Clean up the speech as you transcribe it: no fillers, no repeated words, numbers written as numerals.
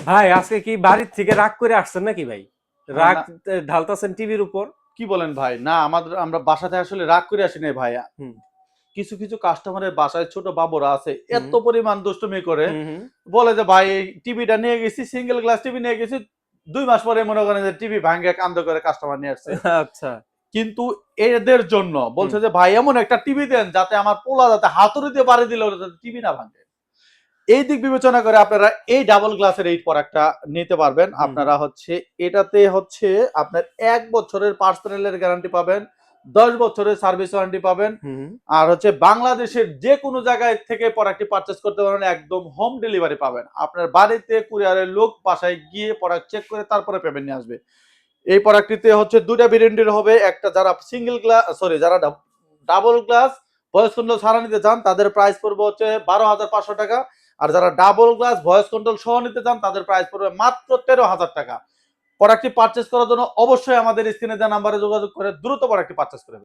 ভাই আজকে কি বাড়ির থেকে রাগ করে আসছেন নাকি ভাই? হ্যাঁ, রাগ না ঢালতাছেন টিভির উপর? কি বলেন ভাই? না আমরা বাসাতে আসলে রাগ করে আসি নাই ভাই। হুম, কিছু, কিছু কাস্টমারের বাসায় ছোট বাবুরা আছে হুম, এত পরিমাণ দুষ্টুমি করে, হুম, হুম। বলে যে ভাই এই টিভিটা নিয়ে গেছি, সিঙ্গেল গ্লাস টিভি নিয়ে গেছি। ২ মাস পরে মনে করেন যে টিভি ভাঙ্গে কান্দ করে কাস্টমার নিয়ে আসছে। আচ্ছা। কিন্তু এদের জন্য হুম, বলছে যে ভাই এমন একটা টিভি দেন যাতে আমার পোলা যাতে হাতুড়ি দিয়ে বাড়ি দিলেও যাতে টিভি না ভাঙে। এই দিক বিবেচনা করে আপনারা এই ডাবল গ্লাসের এই প্রোডাক্টটা নিতে পারবেন। হুম, হুম, আপনারা হচ্ছে এটাতে হচ্ছে আপনার ১ বছরের পার্সোনালের গ্যারান্টি পাবেন, ১০ বছরের সার্ভিস ওয়ারেন্টি পাবেন। হুম। আর হচ্ছে বাংলাদেশের যে কোনো জায়গায় থেকে প্রোডাক্টটি পারচেজ করতে পারবেন, একদম হোম ডেলিভারি পাবেন। আপনার বাড়িতে কুরিয়ারের লোক বাসায় গিয়ে প্রোডাক্ট চেক করে তারপরে পেমেন্ট নিয়ে আসবে। এই প্রোডাক্টটিতে হচ্ছে ২ টা ভেরিয়েন্টের হবে। একটা যারা সিঙ্গেল গ্লাস সরি যারা ডাবল গ্লাস ভয়েস কন্ট্রোল ছাড়া নিতে চান তাদের প্রাইস পড়বে হচ্ছে ১২,৫০০ টাকা। আর যারা ডাবল গ্লাস ভয়েস কন্ট্রোল সহ নিতে চান তাদের প্রাইস পড়বে মাত্র ১৩,০০০ টাকা। প্রোডাক্টটি পারচেজ করার জন্য অবশ্যই আমাদের স্ক্রিনে দেওয়া নাম্বারে যোগাযোগ করে দ্রুত প্রোডাক্টটি পারচেজ করে